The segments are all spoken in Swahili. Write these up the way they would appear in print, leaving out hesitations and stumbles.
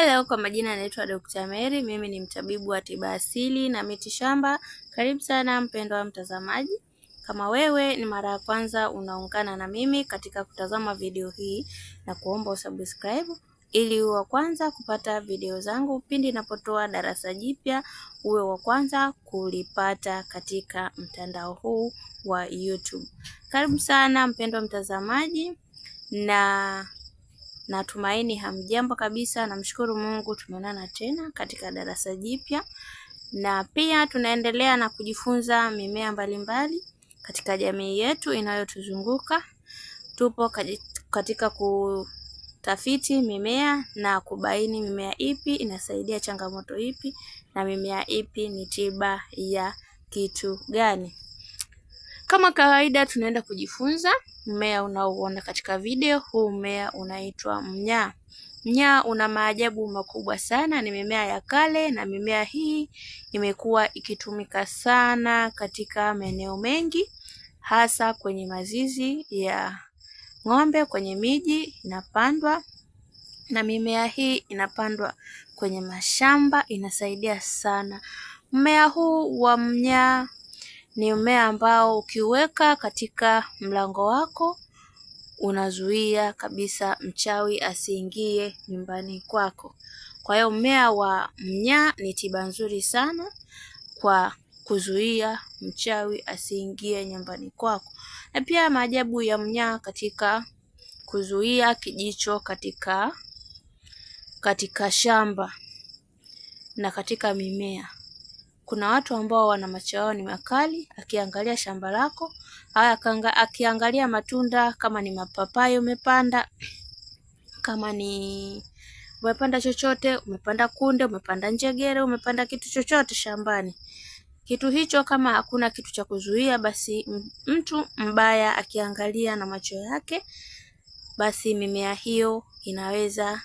Hello, kwa majina naitwa Dr. Mary. Mimi ni mtabibu wa tiba asili na miti shamba. Karibu sana mpendwa mtazamaji. Kama wewe ni mara ya kwanza unaungana na mimi katika kutazama video hii, na kuomba usubscribe ili uwe wa kwanza kupata video zangu pindi ninapotoa darasa jipya, uwe wa kwanza kulipata katika mtandao huu wa YouTube. Karibu sana mpendwa mtazamaji, na natumaini hamjambo kabisa. Namshukuru Mungu tumeonana tena katika darasa jipya, na pia tunaendelea na kujifunza mimea mbalimbali katika jamii yetu inayotuzunguka. Tupo katika kutafiti mimea na kubaini mimea ipi inasaidia changamoto ipi na mimea ipi ni tiba ya kitu gani. Kama kawaida tunaenda kujifunza mmea unaoona katika video. Huu mmea unaitwa mnyaa. Mnyaa una maajabu makubwa sana, ni mimea ya kale, na mimea hii imekuwa ikitumika sana katika maeneo mengi, hasa kwenye mazizi ya ng'ombe, kwenye miji inapandwa, na mimea hii inapandwa kwenye mashamba, inasaidia sana. Mmea huu wa mnyaa ni mmea ambao ukiweka katika mlango wako unazuia kabisa mchawi asiingie nyumbani kwako. Kwa hiyo mmea wa mnyaa ni tiba nzuri sana kwa kuzuia mchawi asiingie nyumbani kwako. Na pia maajabu ya mnyaa katika kuzuia kijicho katika shamba na katika mimea. Kuna watu ambao wana macho yao ni makali, akiangalia shamba lako au akiangalia matunda, kama ni mapapai umepanda, kama ni umepanda chochote, umepanda kunde, umepanda njegere, umepanda kitu chochote shambani, kitu hicho kama hakuna kitu cha kuzuia, basi mtu mbaya akiangalia na macho yake, basi mimea hiyo inaweza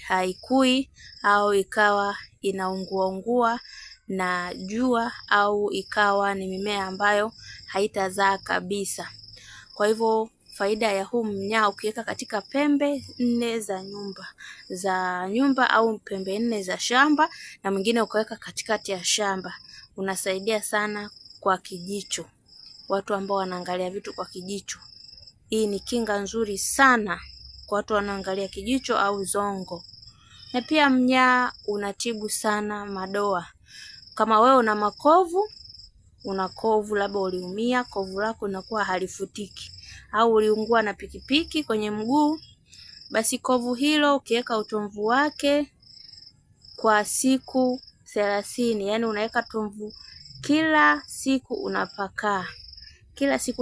haikui au ikawa inaungua na jua, au ikawa ni mimea ambayo haitazaa kabisa. Kwa hivyo faida ya huu mnyaa, ukiweka katika pembe 4 za nyumba au pembe 4 za shamba, na mwingine ukaweka katikati ya shamba, unasaidia sana kwa kijicho. Watu ambao wanaangalia vitu kwa kijicho, hii ni kinga nzuri sana kwa watu wanaangalia kijicho au zongo. Na pia mnyaa unatibu sana madoa. Kama wewe una makovu, una kovu, labda uliumia, kovu lako linakuwa halifutiki, au uliungua na pikipiki kwenye mguu, basi kovu hilo ukiweka utomvu wake kwa siku 30, yani unaweka tomvu kila siku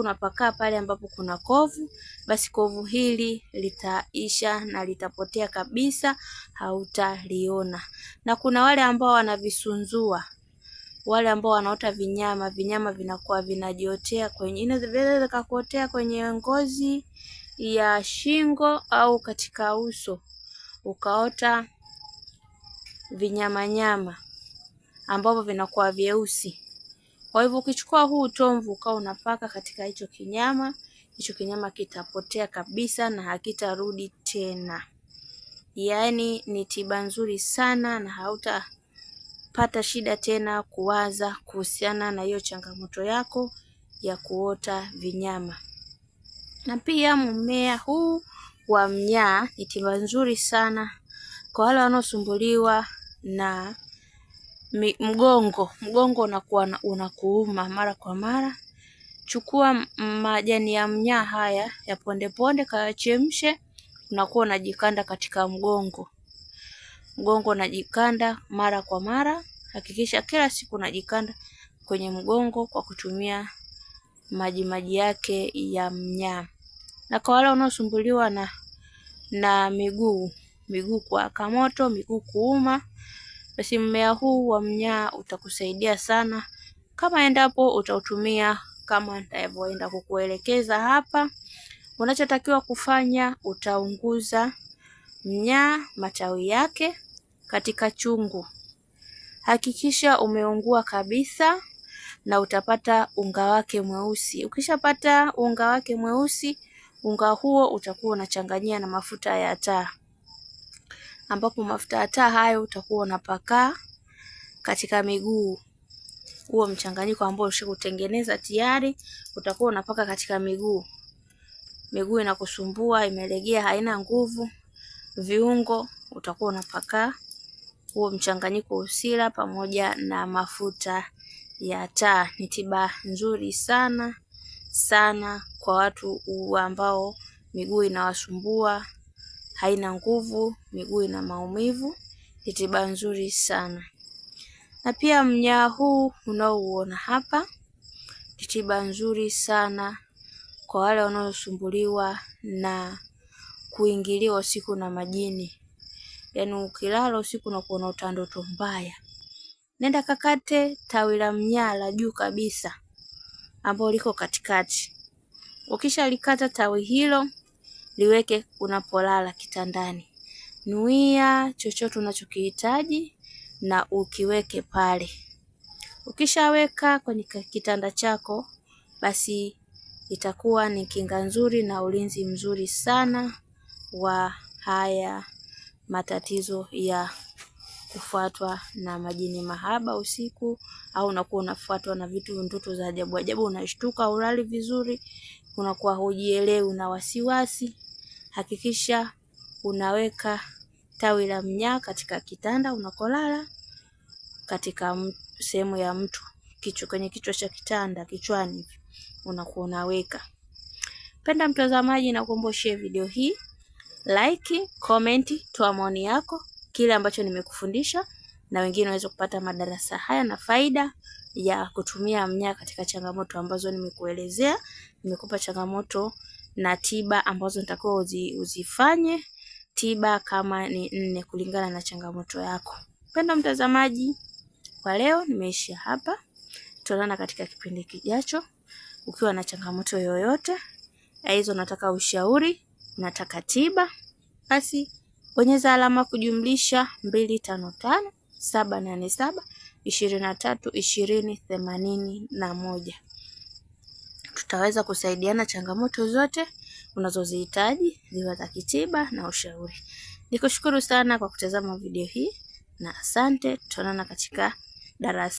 unapakaa pale ambapo kuna kovu, basi kovu hili litaisha na litapotea kabisa, hautaliona. Na kuna wale ambao wanavisunzua, wale ambao wanaota vinyama vinakuwa vinajiotea kwenye ngozi ya shingo au katika uso, ukaota vinyama ambavyo vinakuwa vyeusi. Kwa hivyo ukichukua huu utomvu ukao unapaka katika hicho kinyama kitapotea kabisa na hakitarudi tena. Yaani ni tiba nzuri sana, na hautapata shida tena kuwaza kuhusiana na hiyo changamoto yako ya kuota vinyama. Na pia mmea huu wa mnyaa ni tiba nzuri sana kwa wale wanaosumbuliwa na mgongo unakuwa unakuuma mara kwa mara. Chukua majani ya mnyaa haya ya pondeponde, kayachemshe, unakuwa unajikanda katika mgongo unajikanda mara kwa mara. Hakikisha kila siku unajikanda kwenye mgongo kwa kutumia maji yake ya mnyaa. Na kwa wale wanaosumbuliwa na miguu kuwaka moto, miguu kuuma, basi mmea huu wa mnyaa utakusaidia sana, kama endapo utautumia kama nitavyoenda kukuelekeza hapa. Unachotakiwa kufanya, utaunguza mnyaa matawi yake katika chungu. Hakikisha umeungua kabisa na utapata unga wake mweusi. Ukishapata unga wake mweusi, unga huo utakuwa unachanganyia na mafuta ya taa. ambapo mafuta ya taa hayo utakuwa unapaka katika miguu. Huo mchanganyiko ambao ushakutengeneza tayari utakuwa unapaka katika miguu. Miguu inakusumbua, imelegea, haina nguvu, viungo, utakuwa unapaka huo mchanganyiko usila pamoja na mafuta ya taa. Ni tiba nzuri sana sana kwa watu ambao miguu inawasumbua, haina nguvu, miguu ina maumivu. Ni tiba nzuri sana. Na pia mnyaa huu unaouona hapa ni tiba nzuri sana kwa wale wanaosumbuliwa na kuingiliwa usiku na majini. Yaani ukilala usiku na kuona utandoto mbaya, nenda kakate tawi la mnyaa la juu kabisa ambao liko katikati. Ukisha likata tawi hilo, liweke unapolala kitandani. Nuia chochote unachokihitaji na ukiweke pale. Ukishaweka kwenye kitanda chako, basi itakuwa ni kinga nzuri na ulinzi mzuri sana wa haya matatizo ya kufuatwa na majini mahaba usiku, au unakuwa unafuatwa na vitu ndoto za ajabu ajabu, unashtuka ulali vizuri, unakuwa hujielewi, una wasiwasi. Hakikisha unaweka tawi la mnyaa katika kitanda unakolala, katika sehemu ya mtu, kwenye kichwa cha kitanda, kichwani unakuwa unaweka. Penda mtazamaji, na kuomba share video hii, like, comment, toa maoni yako, kile ambacho nimekufundisha, na wengine waweze kupata madarasa haya na faida ya kutumia mnyaa katika changamoto ambazo nimekuelezea. Nimekupa changamoto na tiba ambazo nitakuwa uzifanye, tiba kama ni 4 kulingana na changamoto yako. Penda mtazamaji, kwa leo nimeishia hapa. Tutaonana katika kipindi kijacho. Ukiwa na changamoto yoyote, hizo unataka ushauri, unataka tiba, basi bonyeza alama kujumlisha 255 787 23 20 81. Tutaweza kusaidiana changamoto zote unazozihitaji, ziwe za kitiba na ushauri. Nikushukuru sana kwa kutazama video hii na asante. Tutaonana katika darasa